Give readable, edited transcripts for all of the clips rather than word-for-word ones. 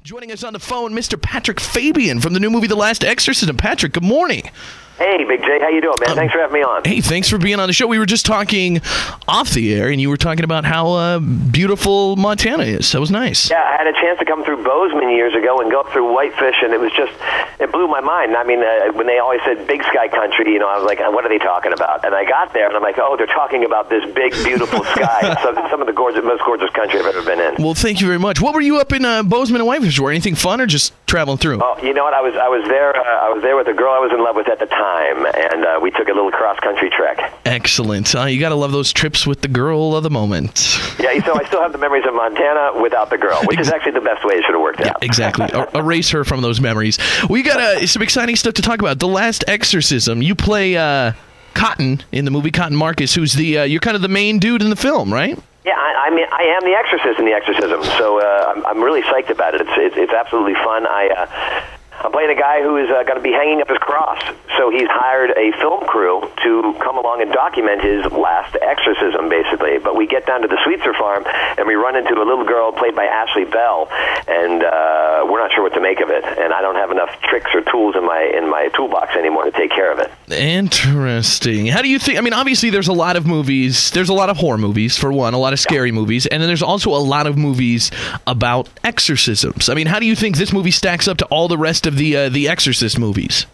Joining us on the phone, Mr. Patrick Fabian from the new movie The Last Exorcism. Patrick, good morning. Hey, Big J, how you doing, man? Thanks for having me on. Hey, thanks for being on the show. We were just talking off the air, and you were talking about how beautiful Montana is. That was nice. Yeah, I had a chance to come through Bozeman years ago and go up through Whitefish, and it blew my mind. I mean, when they always said Big Sky Country, I was like, what are they talking about? And I got there, and I'm like, oh, they're talking about this big, beautiful sky. So some of the most gorgeous country I've ever been in. Well, thank you very much. What were you up in Bozeman and Whitefish for? Anything fun or just traveling through? Oh, you know what? I was there with a girl I was in love with at the time, and we took a little cross-country trek. Excellent. You got to love those trips with the girl of the moment. Yeah, so I still have the memories of Montana without the girl, which is actually the best way it should have worked out. Exactly. Erase her from those memories. We got some exciting stuff to talk about. The Last Exorcism. You play Cotton in the movie, Cotton Marcus, who's you're kind of the main dude in the film, right? Yeah, I mean, I am the exorcist in The Exorcism, so I'm really psyched about it. It's absolutely fun. I'm playing a guy who is going to be hanging up his cross. So he's hired a film crew to come along and document his last exorcism, basically. But we get down to the Sweetser farm, and we run into a little girl played by Ashley Bell, and we're not sure what to make of it. And I don't have enough tricks or tools in my toolbox anymore to take care of it. Interesting. How do you think? I mean, obviously, there's a lot of movies. There's a lot of horror movies, for one, a lot of scary movies, and then there's also a lot of movies about exorcisms. I mean, how do you think this movie stacks up to all the rest of the Exorcist movies?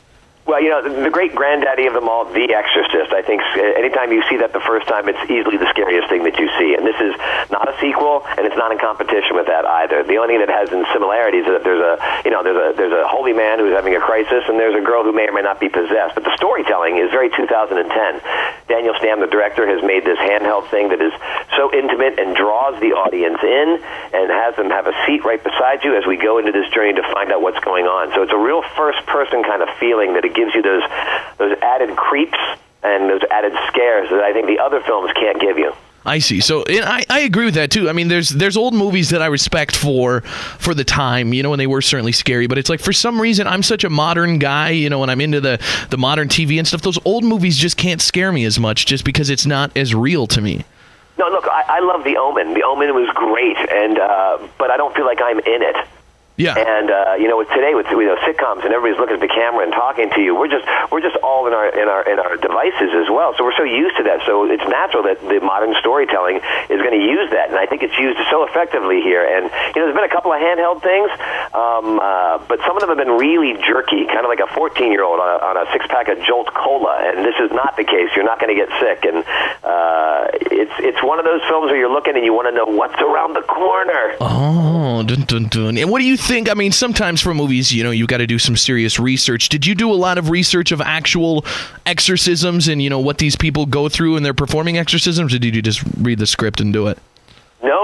Well, the great granddaddy of them all, The Exorcist, I think anytime you see that the first time, it's easily the scariest thing that you see. And this is not a sequel, and it's not in competition with that either. The only thing that has in similarities is that there's a holy man who's having a crisis, and there's a girl who may or may not be possessed. But the storytelling is very 2010. Daniel Stamm, the director, has made this handheld thing that is so intimate and draws the audience in and has them have a seat right beside you as we go into this journey to find out what's going on. So it's a real first-person kind of feeling that it gives you those added creeps and those added scares that I think the other films can't give you. I see. So I agree with that too. I mean, there's old movies that I respect for the time, when they were certainly scary. But it's like, for some reason, I'm such a modern guy, when I'm into the modern TV and stuff. Those old movies just can't scare me as much, just because it's not as real to me. No, look, I love The Omen. The Omen was great, and but I don't feel like I'm in it. Yeah. And today with sitcoms and everybody's looking at the camera and talking to you, we're just all in our devices as well. So we're so used to that. So it's natural that the modern storytelling is going to use that, and I think it's used so effectively here. And there's been a couple of handheld things, but some of them have been really jerky, kind of like a 14-year-old on a six-pack of Jolt Cola. And this is not the case. You're not going to get sick. And it's one of those films where you're looking and you want to know what's around the corner. Oh, dun, dun, dun. And what do you think? I mean, sometimes for movies, you got to do some serious research. Did you do a lot of research of actual exorcisms and, what these people go through when they're performing exorcisms, or did you just read the script and do it?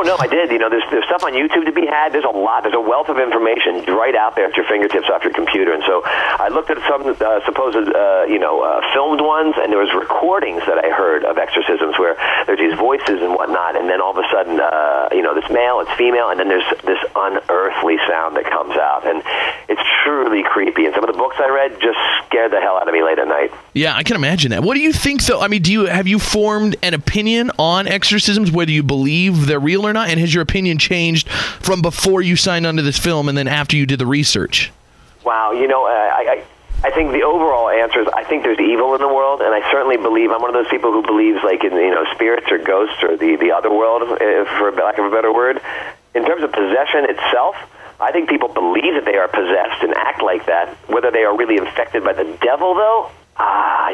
No, I did. There's stuff on YouTube to be had. There's a lot. There's a wealth of information right out there at your fingertips off your computer. And so I looked at some supposed, filmed ones, and there was recordings that I heard of exorcisms where there's these voices and whatnot, and then all of a sudden, this male, it's female, and then there's this unearthly sound that comes out, and it's truly creepy. And some of the books I read just scared the hell out of me late at night. Yeah, I can imagine that. What do you think, though? I mean, have you formed an opinion on exorcisms, whether you believe they're real or not? And has your opinion changed from before you signed onto this film and then after you did the research? Wow, I think the overall answer is I think there's evil in the world, and I certainly believe, I'm one of those people who believes like in spirits or ghosts or the other world, for lack of a better word. In terms of possession itself, I think people believe that they are possessed and act like that. Whether they are really infected by the devil, though, I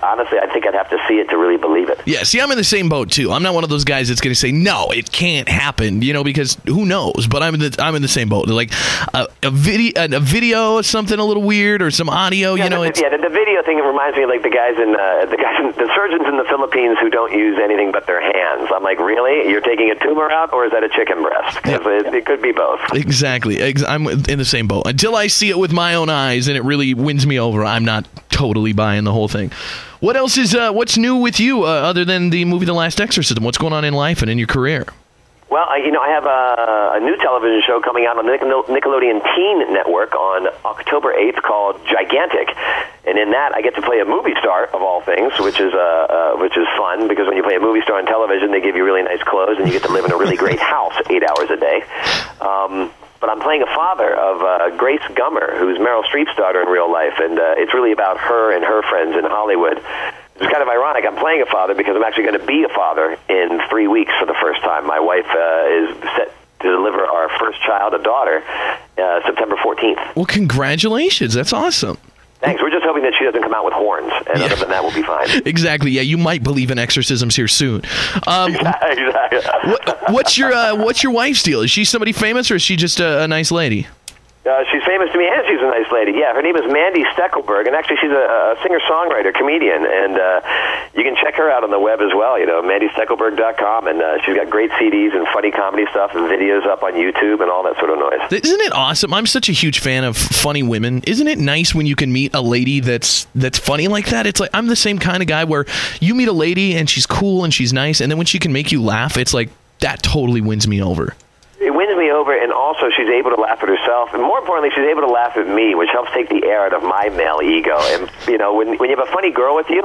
honestly, I think I'd have to see it to really believe it. Yeah, see, I'm in the same boat too. I'm not one of those guys that's going to say no, it can't happen, because who knows? But I'm in the same boat. Like a video, something a little weird, or some audio. The video thing. It reminds me of like the surgeons in the Philippines who don't use anything but their hands. I'm like, really? You're taking a tumor out, or is that a chicken breast? It could be both. Exactly. I'm in the same boat. Until I see it with my own eyes and it really wins me over, I'm not totally buying the whole thing. What else is what's new with you other than the movie The Last Exorcism? What's going on in life and in your career? Well, I have a new television show coming out on the Nickelodeon Teen Network on October 8th called Gigantic. And in that, I get to play a movie star, of all things, which is fun, because when you play a movie star on television, they give you really nice clothes, and you get to live in a really great house 8 hours a day. but I'm playing a father of Grace Gummer, who's Meryl Streep's daughter in real life, and it's really about her and her friends in Hollywood. It's kind of ironic. I'm playing a father because I'm actually going to be a father in 3 weeks for the first time. My wife is set to deliver our first child, a daughter, September 14th. Well, congratulations. That's awesome. Thanks. We're just hoping that she doesn't come out with horns, and other than that, we'll be fine. Exactly. Yeah, you might believe in exorcisms here soon. Exactly. What's your wife's deal? Is she somebody famous, or is she just a nice lady? She's famous to me, and she's a nice lady. Yeah, her name is Mandy Steckelberg, and actually she's a singer-songwriter, comedian, and you can check her out on the web as well, MandySteckelberg.com, and she's got great CDs and funny comedy stuff and videos up on YouTube and all that sort of noise. Isn't it awesome? I'm such a huge fan of funny women. Isn't it nice when you can meet a lady that's funny like that? It's like, I'm the same kind of guy where you meet a lady and she's cool and she's nice, and then when she can make you laugh, it's like, that totally wins me over. It wins me over, and also she's able to laugh at herself, and more importantly, she's able to laugh at me, which helps take the air out of my male ego. And, when you have a funny girl with you,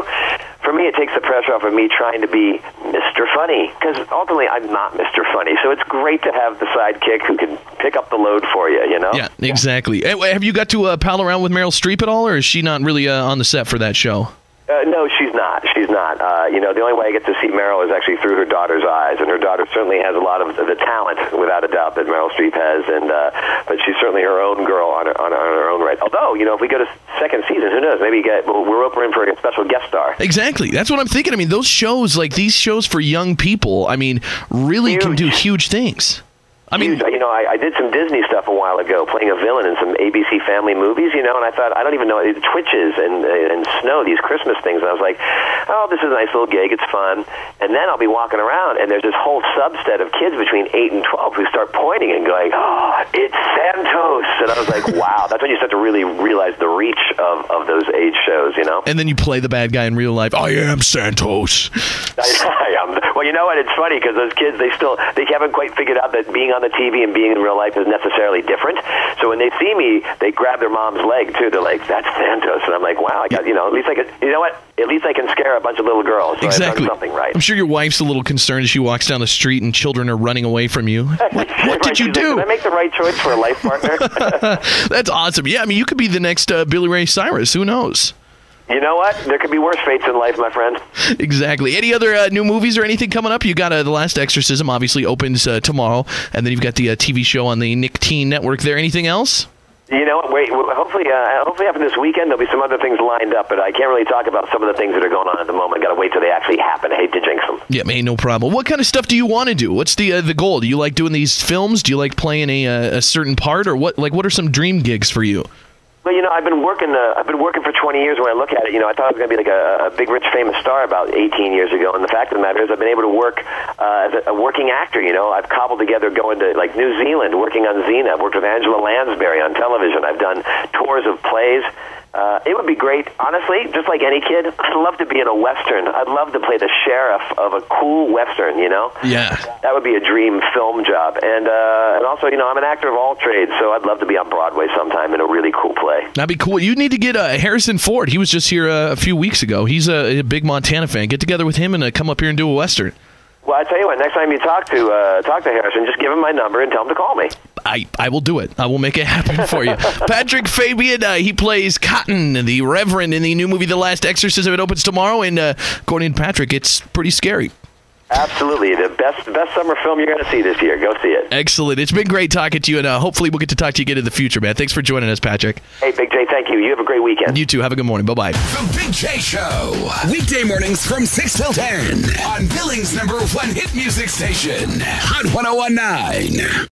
for me, it takes the pressure off of me trying to be Mr. Funny, because ultimately, I'm not Mr. Funny. So it's great to have the sidekick who can pick up the load for you, Yeah, exactly. Have you got to pal around with Meryl Streep at all, or is she not really on the set for that show? No, she's not. She's not. The only way I get to see Meryl is actually through her daughter's eyes, and her daughter certainly has a lot of the talent, without a doubt, that Meryl Streep has, but she's certainly her own girl on her own right. Although, if we go to second season, who knows? Maybe we're rope in for a special guest star. Exactly. That's what I'm thinking. I mean, those shows, like these shows for young people, really can do huge things. I did some Disney stuff a while ago, playing a villain in some ABC Family movies, and I thought, I don't even know, Twitches and Snow, these Christmas things, and I was like, oh, this is a nice little gig, it's fun, and then I'll be walking around, and there's this whole subset of kids between 8 and 12 who start pointing and going, oh, it's Santos, and I was like, wow, that's when you start to really realize the reach of those age shows, And then you play the bad guy in real life. I am Santos. I am. Well, you know what, it's funny, because those kids, they haven't quite figured out that being on the TV and being in real life is necessarily different. So when they see me, they grab their mom's leg too. They're like, "That's Santos," and I'm like, "Wow, I got at least I can. You know what? At least I can scare a bunch of little girls. So exactly. I've done something right." I'm sure your wife's a little concerned as she walks down the street and children are running away from you. What did you do? Did I make the right choice for a life partner? That's awesome. Yeah, you could be the next Billy Ray Cyrus. Who knows? You know what? There could be worse fates in life, my friend. Exactly. Any other new movies or anything coming up? You got The Last Exorcism, obviously opens tomorrow, and then you've got the TV show on the Nick Teen Network there. Anything else? You know, hopefully after this weekend there'll be some other things lined up, but I can't really talk about some of the things that are going on at the moment. Got to wait till they actually happen. I hate to jinx them. Yeah, man, no problem. What kind of stuff do you want to do? What's the goal? Do you like doing these films? Do you like playing a certain part, or what? Like, what are some dream gigs for you? Well, I've been working for 20 years. When I look at it, I thought I was going to be like a big, rich, famous star about 18 years ago. And the fact of the matter is, I've been able to work as a working actor. I've cobbled together going to like New Zealand, working on Xena. I've worked with Angela Lansbury on television. I've done tours of plays. It would be great, honestly, just like any kid, I'd love to be in a Western. I'd love to play the sheriff of a cool Western, Yeah. That would be a dream film job. And also, I'm an actor of all trades, so I'd love to be on Broadway sometime in a really cool play. That'd be cool. You need to get Harrison Ford. He was just here a few weeks ago. He's a big Montana fan. Get together with him and come up here and do a Western. Well, I tell you what, next time you talk to Harrison, just give him my number and tell him to call me. I will do it. I will make it happen for you. Patrick Fabian, he plays Cotton, the Reverend, in the new movie The Last Exorcism. It opens tomorrow, and according to Patrick, it's pretty scary. Absolutely. The best summer film you're going to see this year. Go see it. Excellent. It's been great talking to you, and hopefully we'll get to talk to you again in the future, man. Thanks for joining us, Patrick. Hey, Big J, thank you. You have a great weekend. You too. Have a good morning. Bye-bye. The Big J Show. Weekday mornings from 6 till 10 on Billings' #1 hit music station, Hot 101.9.